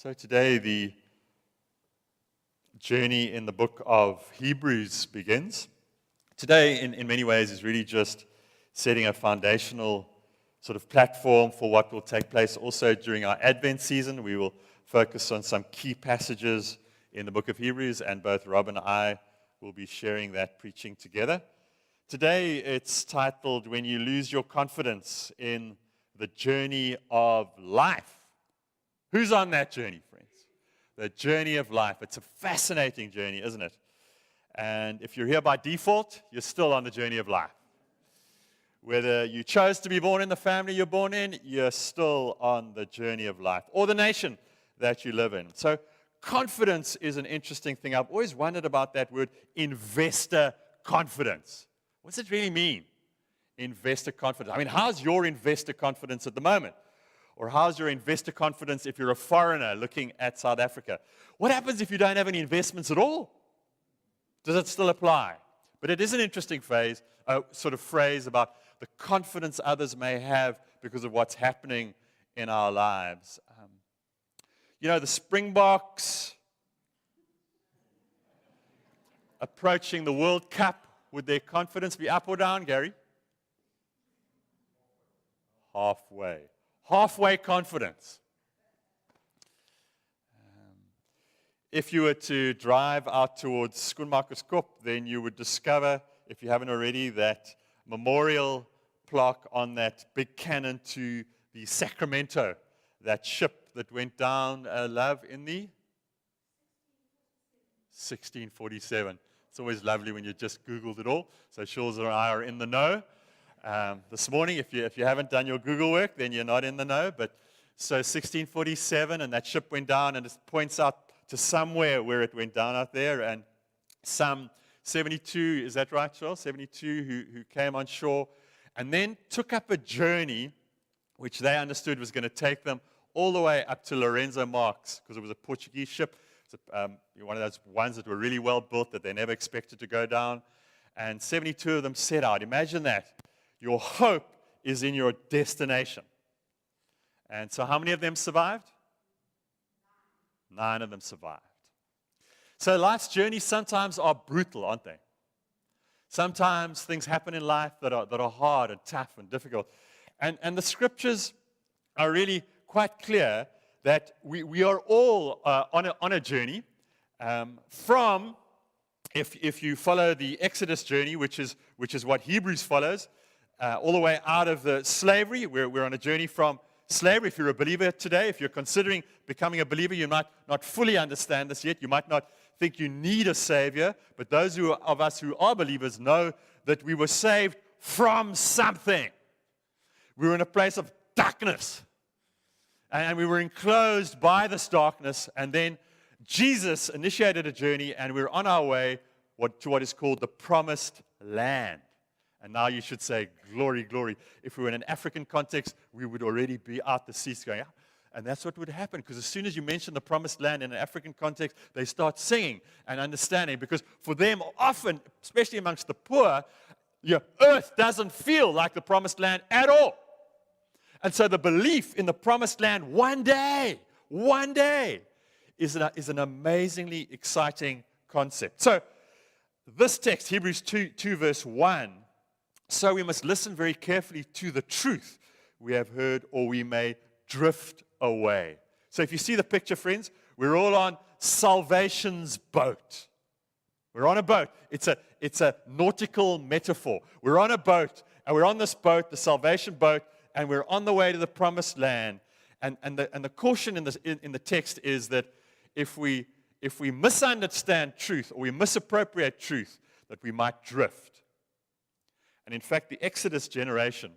So today the journey in the book of Hebrews begins. Today, in many ways, is really just setting a foundational sort of platform for what will take place also during our Advent season. We will focus on some key passages in the book of Hebrews, and both Rob and I will be sharing that preaching together. Today, it's titled, When You Lose Your Confidence in the Journey of Life. Who's on that journey, friends? The journey of life. It's a fascinating journey, isn't it? And if you're here by default, you're still on the journey of life. Whether you chose to be born in the family you're born in, you're still on the journey of life, or the nation that you live in. So confidence is an interesting thing. I've always wondered about that word, investor confidence. What's it really mean, investor confidence? I mean, how's your investor confidence at the moment? Or how's your investor confidence if you're a foreigner looking at South Africa? What happens if you don't have any investments at all? Does it still apply? But it is an interesting phrase about the confidence others may have because of what's happening in our lives. The Springboks approaching the World Cup, would their confidence be up or down, Gary? Halfway. Halfway confidence. If you were to drive out towards Schoenmakerskop, then you would discover, if you haven't already, that memorial plaque on that big cannon to the Sacramento, that ship that went down, love, in the 1647. It's always lovely when you just Googled it all. So Shawls and I are in the know. This morning, if you haven't done your Google work, then you're not in the know. But so 1647, and that ship went down, and it points out to somewhere where it went down out there, and some 72, is that right, Charles? 72 who came on shore, and then took up a journey which they understood was going to take them all the way up to Lorenzo Marques, because it was a Portuguese ship. It's one of those ones that were really well built that they never expected to go down. And 72 of them set out. Imagine that. Your hope is in your destination. And so how many of them survived? 9 of them survived. So life's journeys sometimes are brutal, aren't they? Sometimes things happen in life that are hard and tough and difficult. And the scriptures are really quite clear that we are all on a journey from, if you follow the Exodus journey, which is what Hebrews follows, all the way out of the slavery. We're on a journey from slavery. If you're a believer today, if you're considering becoming a believer, you might not fully understand this yet. You might not think you need a Savior, but those of us who are believers know that we were saved from something. We were in a place of darkness, and we were enclosed by this darkness, and then Jesus initiated a journey, and we're on our way to what is called the Promised Land. And now you should say, glory, glory. If we were in an African context, we would already be out the seats going, and that's what would happen, because as soon as you mention the Promised Land in an African context, they start singing and understanding, because for them, often, especially amongst the poor, your earth doesn't feel like the Promised Land at all. And so the belief in the Promised Land one day, is an amazingly exciting concept. So this text, Hebrews 2 verse 1, so we must listen very carefully to the truth we have heard, or we may drift away. So if you see the picture, friends, we're all on salvation's boat. We're on a boat. It's a nautical metaphor. We're on a boat, and we're on this boat, the salvation boat, and we're on the way to the Promised Land. And the caution in the text is that if we misunderstand truth, or we misappropriate truth, that we might drift. And in fact, the Exodus generation,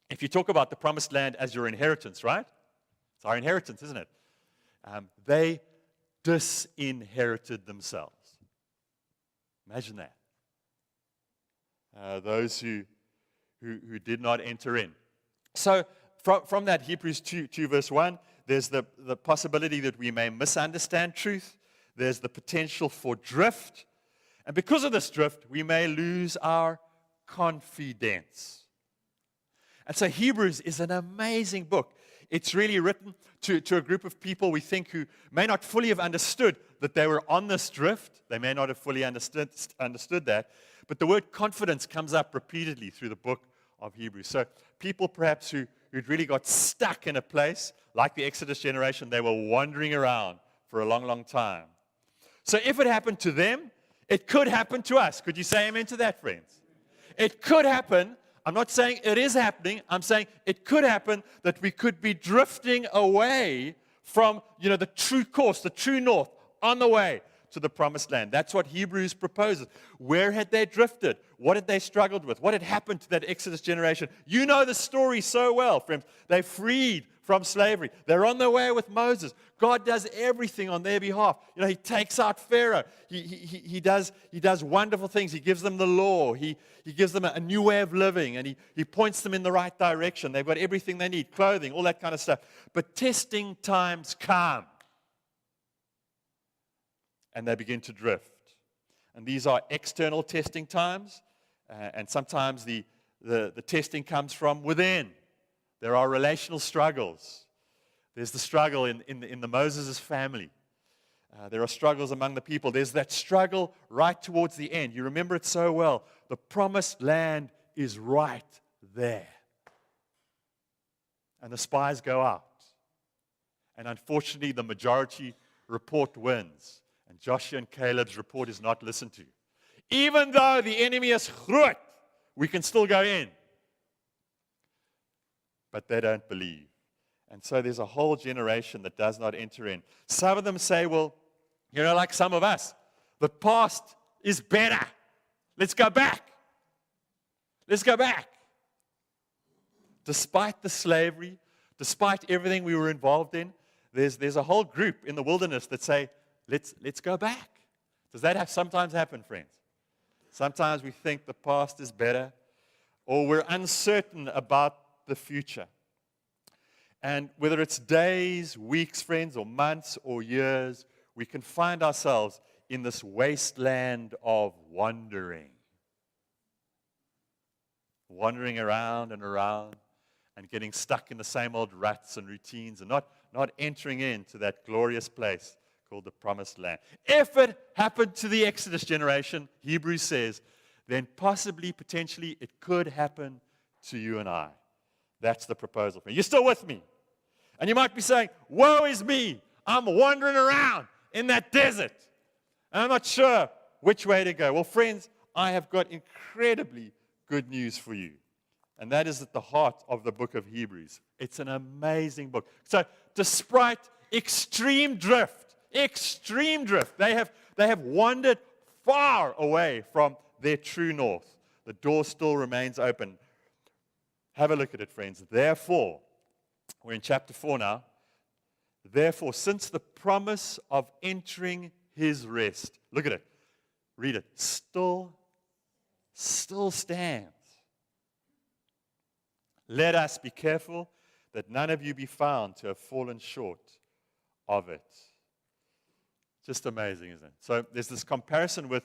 if you talk about the Promised Land as your inheritance, right? It's our inheritance, isn't it? They disinherited themselves. Imagine that. Those who did not enter in. So from that Hebrews 2 verse 1, there's the possibility that we may misunderstand truth. There's the potential for drift. And because of this drift, we may lose our confidence. And so Hebrews is an amazing book. It's really written to a group of people we think who may not fully have understood that they were on this drift. They may not have fully understood that. But the word confidence comes up repeatedly through the book of Hebrews. So people perhaps who'd really got stuck in a place, like the Exodus generation, they were wandering around for a long, long time. So if it happened to them, it could happen to us. Could you say amen to that, friends? It could happen. I'm not saying it is happening. I'm saying it could happen that we could be drifting away from, the true course, the true north, on the way to the promised land. That's what Hebrews proposes. Where had they drifted? What had they struggled with? What had happened to that Exodus generation? You know the story so well, friends. They freed from slavery. They're on their way with Moses. God does everything on their behalf. He takes out Pharaoh. He does wonderful things. He gives them the law. He gives them a new way of living, and he points them in the right direction. They've got everything they need, clothing, all that kind of stuff. But testing times come, and they begin to drift. And these are external testing times, and sometimes the testing comes from within. There are relational struggles. There's the struggle in the Moses' family. There are struggles among the people. There's that struggle right towards the end. You remember it so well. The promised land is right there. And the spies go out. And unfortunately, the majority report wins. And Joshua and Caleb's report is not listened to. Even though the enemy is groot, we can still go in. But they don't believe. And so there's a whole generation that does not enter in. Some of them say, well, like some of us, the past is better. Let's go back. Let's go back. Despite the slavery, despite everything we were involved in, there's a whole group in the wilderness that say, let's go back. Does that sometimes happen, friends? Sometimes we think the past is better, or we're uncertain about the future. And whether it's days, weeks, friends, or months, or years, we can find ourselves in this wasteland of wandering. Wandering around and getting stuck in the same old ruts and routines and not entering into that glorious place called the promised land. If it happened to the Exodus generation, Hebrews says, then possibly, potentially, it could happen to you and I. That's the proposal. You're still with me? And you might be saying, woe is me. I'm wandering around in that desert. And I'm not sure which way to go. Well, friends, I have got incredibly good news for you. And that is at the heart of the book of Hebrews. It's an amazing book. So, despite extreme drift, they have wandered far away from their true north. The door still remains open. Have a look at it, friends. Therefore, we're in chapter 4 now. Therefore, since the promise of entering his rest, look at it, read it, still stands. Let us be careful that none of you be found to have fallen short of it. Just amazing, isn't it? So there's this comparison with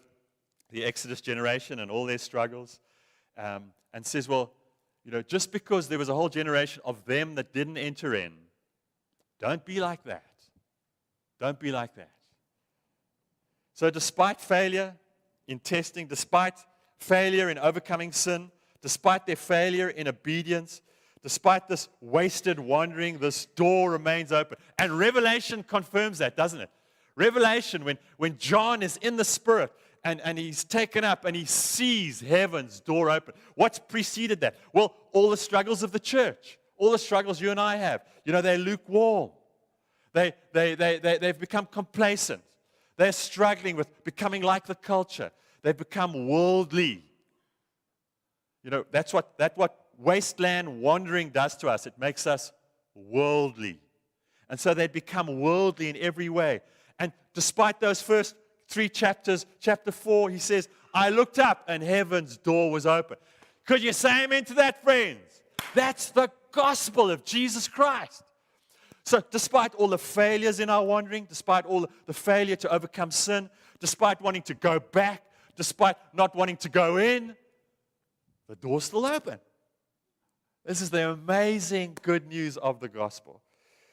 the Exodus generation and all their struggles, and says, well, just because there was a whole generation of them that didn't enter in, don't be like that. Don't be like that. So despite failure in testing, despite failure in overcoming sin, despite their failure in obedience, despite this wasted wandering, this door remains open. And Revelation confirms that, doesn't it? Revelation, when John is in the Spirit, and he's taken up and he sees heaven's door open. What's preceded that? Well, all the struggles of the church, all the struggles you and I have. They're lukewarm. They've become complacent. They're struggling with becoming like the culture. They've become worldly. That's what wasteland wandering does to us. It makes us worldly. And so they become worldly in every way. And despite those first 3 chapters, chapter 4, he says, I looked up and heaven's door was open. Could you say amen to that, friends? That's the gospel of Jesus Christ. So despite all the failures in our wandering, despite all the failure to overcome sin, despite wanting to go back, despite not wanting to go in, the door's still open. This is the amazing good news of the gospel.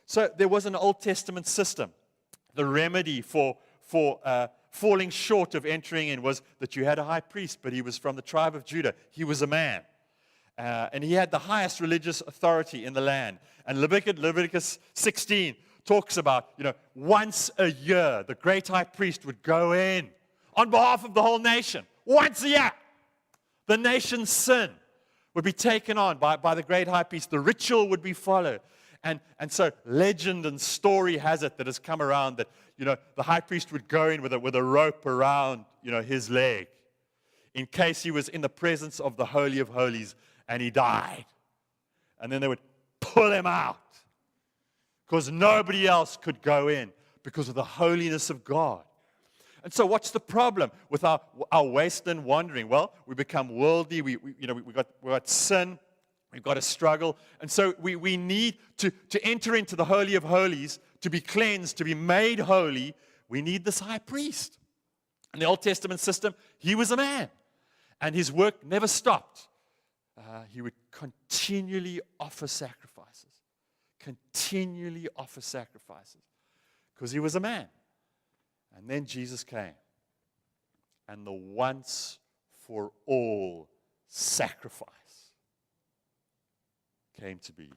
So there was an Old Testament system. The remedy for falling short of entering in was that you had a high priest, but he was from the tribe of Judah. He was a man. And he had the highest religious authority in the land. And Leviticus 16 talks about, once a year, the great high priest would go in on behalf of the whole nation. Once a year. The nation's sin would be taken on by the great high priest. The ritual would be followed. And so legend and story has it that has come around that, the high priest would go in with a rope around, his leg in case he was in the presence of the Holy of Holies and he died. And then they would pull him out because nobody else could go in because of the holiness of God. And so what's the problem with our wasteland wandering? Well, we become worldly. We got sin. We've got to struggle. And so we need to enter into the Holy of Holies, to be cleansed, to be made holy. We need this high priest. In the Old Testament system, he was a man. And his work never stopped. He would continually offer sacrifices. Continually offer sacrifices. Because he was a man. And then Jesus came. And the once for all sacrifice came to be.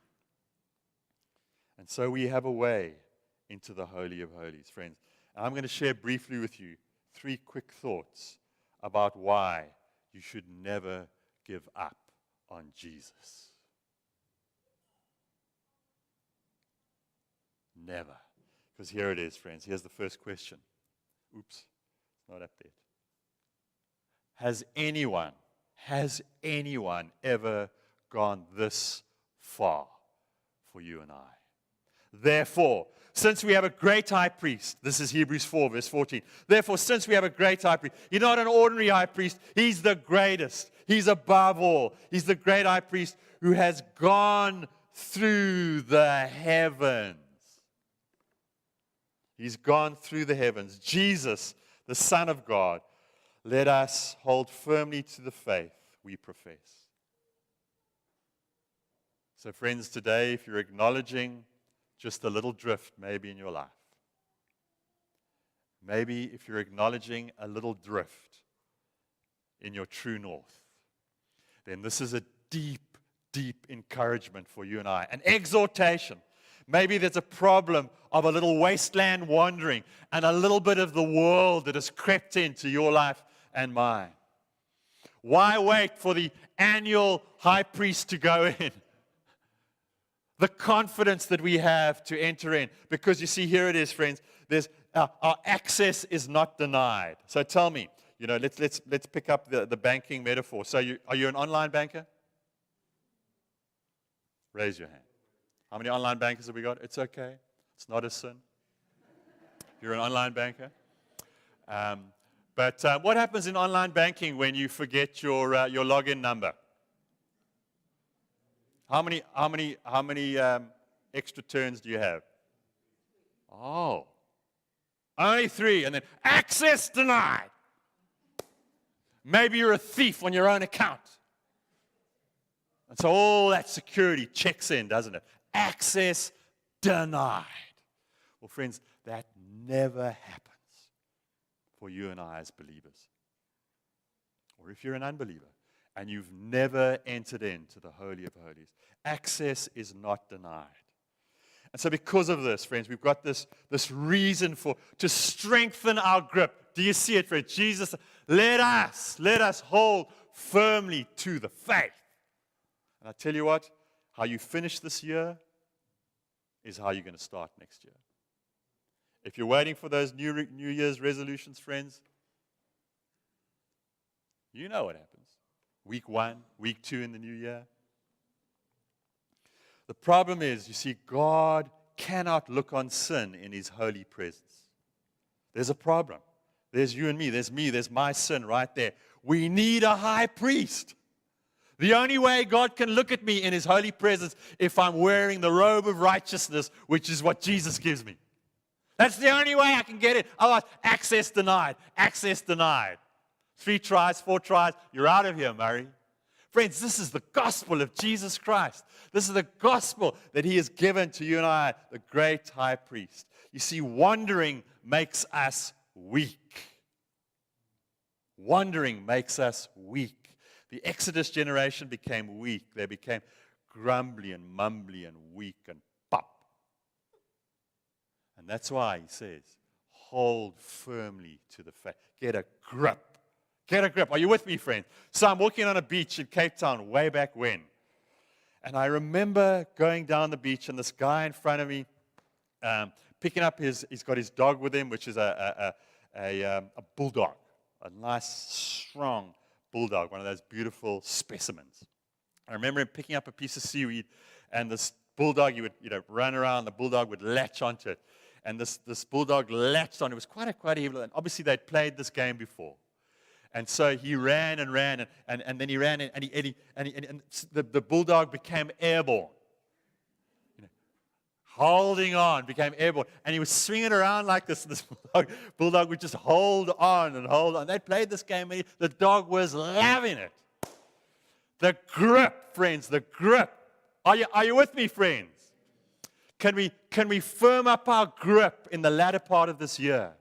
And so we have a way into the Holy of Holies, friends. And I'm going to share briefly with you 3 quick thoughts about why you should never give up on Jesus. Never. Because here it is, friends. Here's the first question. Oops, it's not up there. Has anyone ever gone this far for you and I? Therefore, since we have a great high priest, this is Hebrews 4, verse 14. Therefore, since we have a great high priest, he's not an ordinary high priest, he's the greatest. He's above all. He's the great high priest who has gone through the heavens. He's gone through the heavens. Jesus, the Son of God, let us hold firmly to the faith we profess. So friends, today, if you're acknowledging just a little drift maybe in your life, maybe if you're acknowledging a little drift in your true north, then this is a deep, deep encouragement for you and I, an exhortation. Maybe there's a problem of a little wasteland wandering and a little bit of the world that has crept into your life and mine. Why wait for the annual high priest to go in? The confidence that we have to enter in. Because you see, here it is, friends. Our access is not denied. So tell me, let's pick up the banking metaphor. So are you an online banker? Raise your hand. How many online bankers have we got? It's okay. It's not a sin. You're an online banker. But what happens in online banking when you forget your login number? How many extra turns do you have? Oh, only 3, and then access denied. Maybe you're a thief on your own account. And so all that security checks in, doesn't it? Access denied. Well, friends, that never happens for you and I as believers. Or if you're an unbeliever and you've never entered into the Holy of Holies, access is not denied. And so because of this, friends, we've got this reason to strengthen our grip. Do you see it, friends? Jesus, let us hold firmly to the faith. And I tell you what, how you finish this year is how you're going to start next year. If you're waiting for those New Year's resolutions, friends, you know what happens. Week 1, week 2 in the new year. The problem is, you see, God cannot look on sin in His holy presence. There's a problem. There's you and me. There's me. There's my sin right there. We need a high priest. The only way God can look at me in His holy presence if I'm wearing the robe of righteousness, which is what Jesus gives me. That's the only way I can get it. Otherwise, access denied. Access denied. 3 tries, 4 tries, you're out of here, Murray. Friends, this is the gospel of Jesus Christ. This is the gospel that He has given to you and I, the great high priest. You see, wandering makes us weak. Wandering makes us weak. The Exodus generation became weak. They became grumbly and mumbly and weak and pop. And that's why He says, hold firmly to the faith. Get a grip. Get a grip. Are you with me, friends? So I'm walking on a beach in Cape Town way back when. And I remember going down the beach and this guy in front of me picking up he's got his dog with him, which is a bulldog. A nice, strong bulldog, one of those beautiful specimens. I remember him picking up a piece of seaweed, and this bulldog, he would run around, the bulldog would latch onto it. And this bulldog latched on. It was quite evil, and obviously they'd played this game before. And so he ran and ran, and then he ran, and the bulldog became airborne. Holding on, became airborne. And he was swinging around like this. This bulldog would just hold on and hold on. They played this game, and the dog was loving it. The grip, friends, the grip. Are you with me, friends? Can we firm up our grip in the latter part of this year?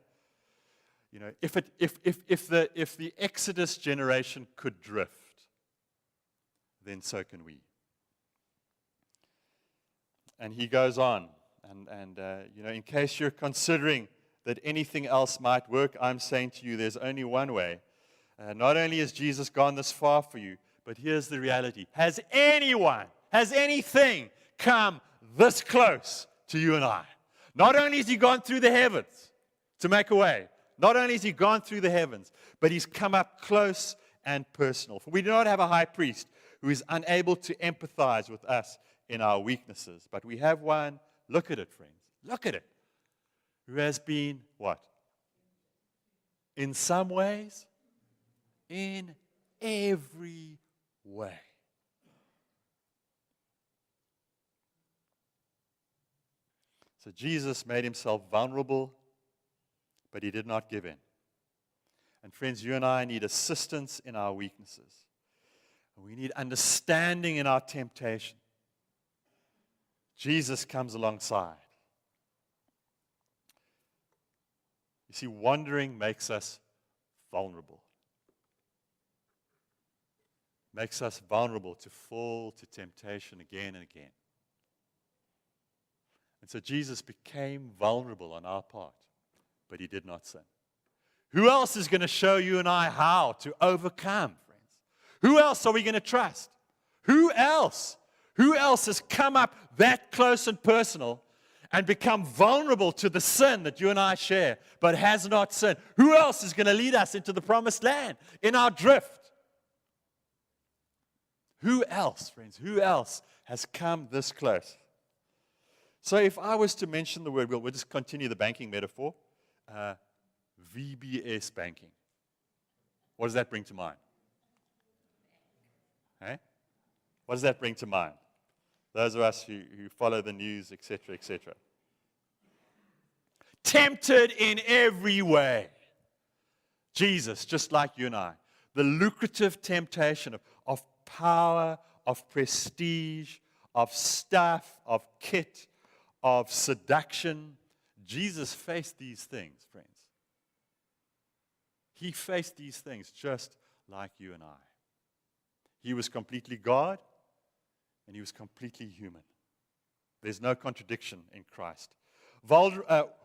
If the Exodus generation could drift, then so can we. And he goes on, and in case you're considering that anything else might work, I'm saying to you, there's only one way. Not only has Jesus gone this far for you, but here's the reality. Has anything come this close to you and I? Not only has He gone through the heavens to make a way, not only has He gone through the heavens, but He's come up close and personal. For we do not have a high priest who is unable to empathize with us in our weaknesses. But we have one, look at it, friends, look at it, who has been what? In some ways, in every way. So Jesus made Himself vulnerable, but He did not give in. And friends, you and I need assistance in our weaknesses. We need understanding in our temptation. Jesus comes alongside. You see, wandering makes us vulnerable. Makes us vulnerable to fall to temptation again and again. And so Jesus became vulnerable on our part, but He did not sin. Who else is going to show you and I how to overcome, friends? Who else are we going to trust? Who else? Who else has come up that close and personal and become vulnerable to the sin that you and I share, but has not sinned? Who else is going to lead us into the promised land in our drift? Who else, friends? Who else has come this close? So if I was to mention the word, we'll just continue the banking metaphor. VBS banking. What does that bring to mind? Hey? What does that bring to mind? Those of us who follow the news, etc., etc. Tempted in every way. Jesus, just like you and I. The lucrative temptation of power, of prestige, of stuff, of kit, of seduction. Jesus faced these things, friends. He faced these things just like you and I. He was completely God, and He was completely human. There's no contradiction in Christ.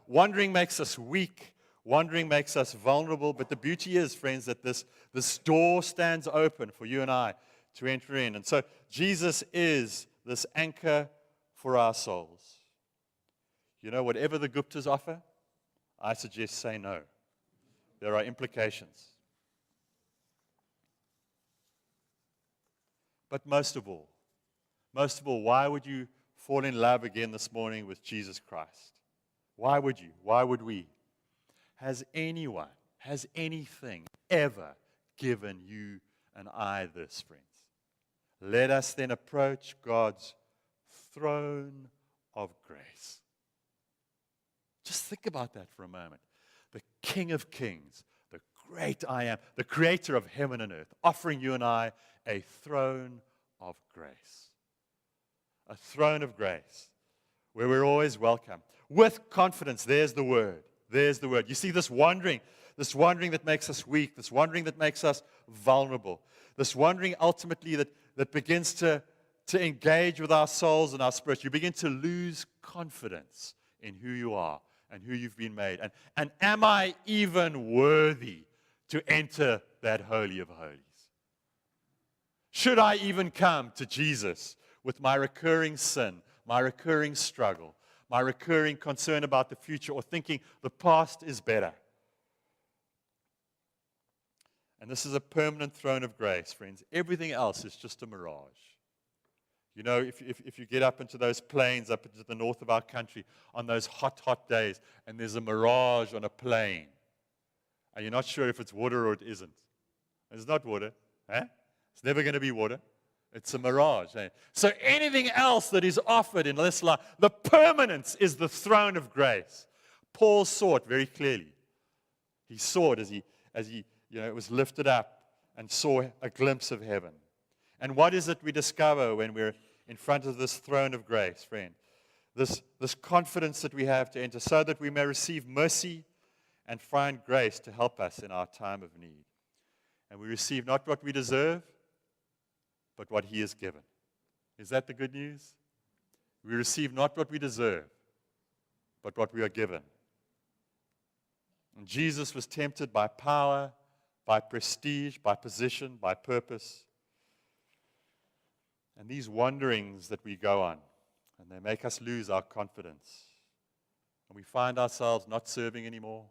Wandering makes us weak. Wandering makes us vulnerable. But the beauty is, friends, that this door stands open for you and I to enter in. And so Jesus is this anchor for our souls. Whatever the Guptas offer, I suggest say no. There are implications. But most of all, why would you fall in love again this morning with Jesus Christ? Why would you? Why would we? Has anything ever given you and I this, friends? Let us then approach God's throne of grace. Just think about that for a moment. The King of Kings, the great I am, the creator of heaven and earth, offering you and I a throne of grace. A throne of grace where we're always welcome. With confidence, there's the word. There's the word. You see this wandering that makes us weak, this wandering that makes us vulnerable, this wandering ultimately that begins to engage with our souls and our spirits. You begin to lose confidence in who you are and who you've been made. And am I even worthy to enter that Holy of Holies? Should I even come to Jesus with my recurring sin, my recurring struggle, my recurring concern about the future, or thinking the past is better? And this is a permanent throne of grace, friends. Everything else is just a mirage. You know, if you get up into those plains up into the north of our country on those hot, hot days, and there's a mirage on a plain, and you're not sure if it's water or it isn't. It's not water. Eh? It's never going to be water. It's a mirage. Eh? So anything else that is offered in this life, the permanence is the throne of grace. Paul saw it very clearly. He saw it as he it was lifted up and saw a glimpse of heaven. And what is it we discover when we're in front of this throne of grace, friend? This confidence that we have to enter so that we may receive mercy and find grace to help us in our time of need. And we receive not what we deserve, but what He has given. Is that the good news? We receive not what we deserve, but what we are given. And Jesus was tempted by power, by prestige, by position, by purpose. And these wanderings that we go on, and they make us lose our confidence. And we find ourselves not serving anymore.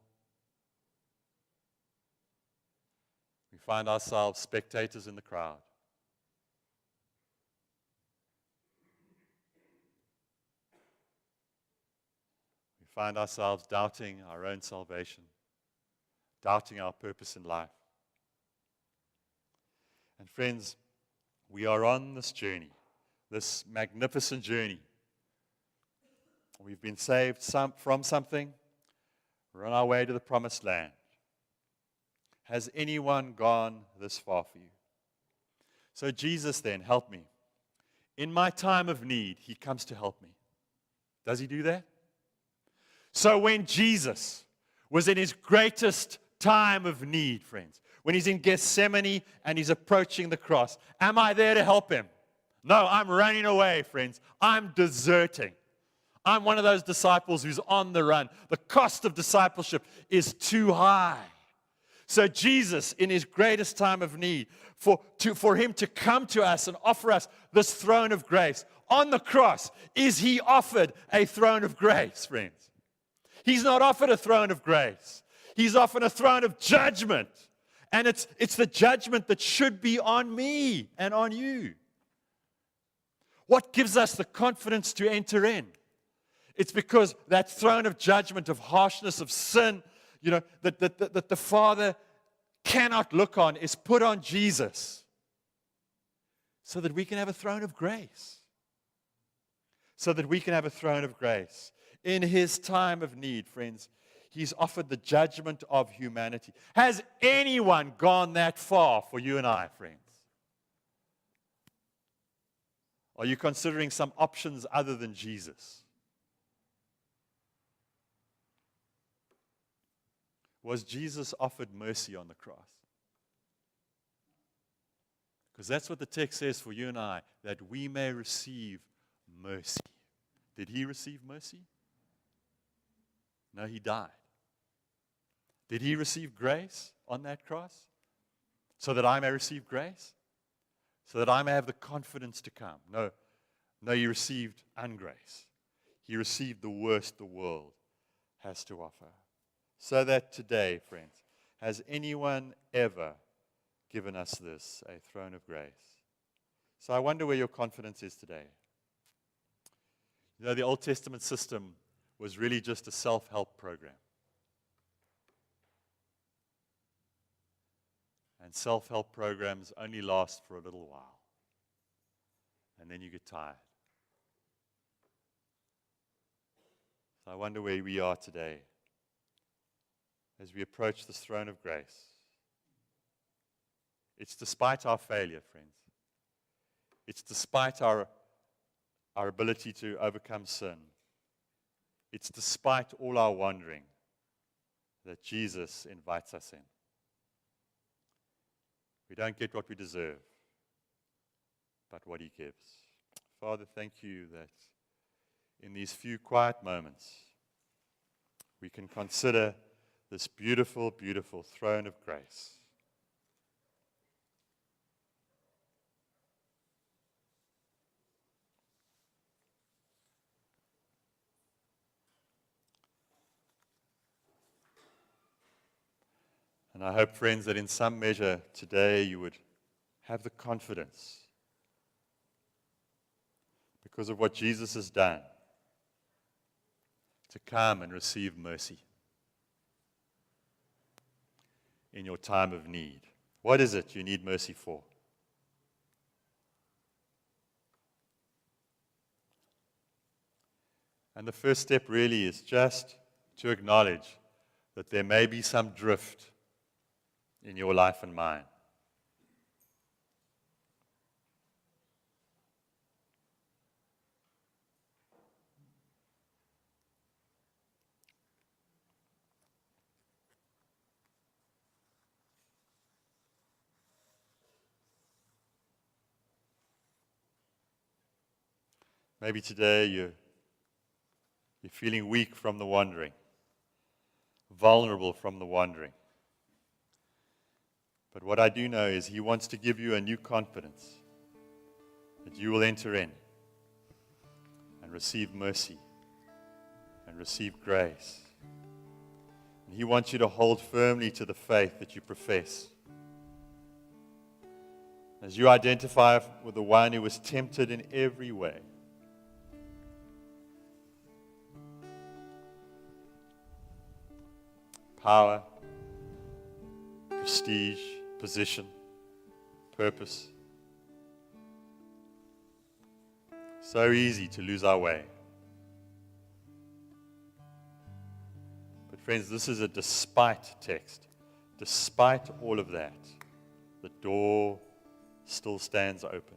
We find ourselves spectators in the crowd. We find ourselves doubting our own salvation, doubting our purpose in life. And friends, we are on this journey, this magnificent journey. We've been saved from something. We're on our way to the promised land. Has anyone gone this far for you? So Jesus then, help me. In my time of need, He comes to help me. Does He do that? So when Jesus was in His greatest time of need, friends, when He's in Gethsemane and He's approaching the cross, am I there to help Him? No, I'm running away, friends. I'm deserting. I'm one of those disciples who's on the run. The cost of discipleship is too high. So Jesus, in His greatest time of need, for Him to come to us and offer us this throne of grace on the cross, is He offered a throne of grace, friends? He's not offered a throne of grace. He's offered a throne of judgment. And it's the judgment that should be on me and on you. What gives us the confidence to enter in? It's because that throne of judgment, of harshness, of sin, that the Father cannot look on, is put on Jesus so that we can have a throne of grace. So that we can have a throne of grace. In His time of need, friends, He's offered the judgment of humanity. Has anyone gone that far for you and I, friends? Are you considering some options other than Jesus? Was Jesus offered mercy on the cross? Because that's what the text says for you and I, that we may receive mercy. Did He receive mercy? No, He died. Did He receive grace on that cross? So that I may receive grace? So that I may have the confidence to come? No, He received ungrace. He received the worst the world has to offer. So that today, friends, has anyone ever given us this, a throne of grace? So I wonder where your confidence is today. You know, the Old Testament system was really just a self-help program. And self-help programs only last for a little while. And then you get tired. So I wonder where we are today as we approach this throne of grace. It's despite our failure, friends. It's despite our ability to overcome sin. It's despite all our wandering that Jesus invites us in. We don't get what we deserve, but what he gives. Father, thank you that in these few quiet moments, we can consider this beautiful, beautiful throne of grace. And I hope, friends, that in some measure today you would have the confidence, because of what Jesus has done, to come and receive mercy in your time of need. What is it you need mercy for? And the first step really is just to acknowledge that there may be some drift in your life and mine. Maybe today you're feeling weak from the wandering, vulnerable from the wandering. But what I do know is he wants to give you a new confidence that you will enter in and receive mercy and receive grace. And he wants you to hold firmly to the faith that you profess. As you identify with the one who was tempted in every way, power, prestige, position, purpose. So easy to lose our way. But friends, this is a despite text. Despite all of that, the door still stands open.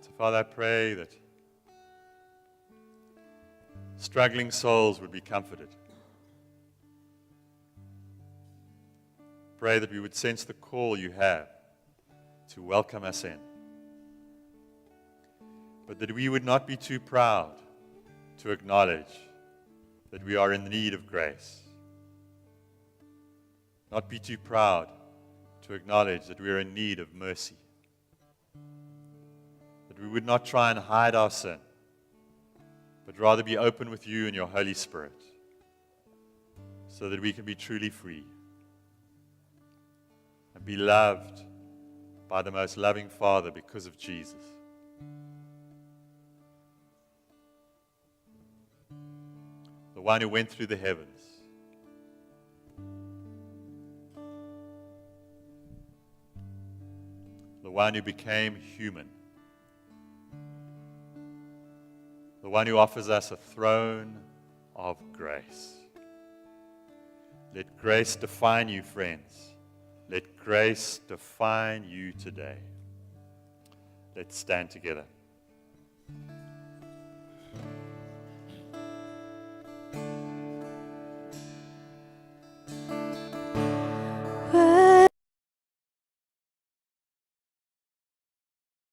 So Father, I pray that struggling souls would be comforted. Pray that we would sense the call you have to welcome us in. But that we would not be too proud to acknowledge that we are in need of grace. Not be too proud to acknowledge that we are in need of mercy. That we would not try and hide our sin, but rather be open with you and your Holy Spirit so that we can be truly free and be loved by the most loving Father because of Jesus. The one who went through the heavens. The one who became human. The one who offers us a throne of grace. Let grace define you, friends. Let grace define you today. Let's stand together.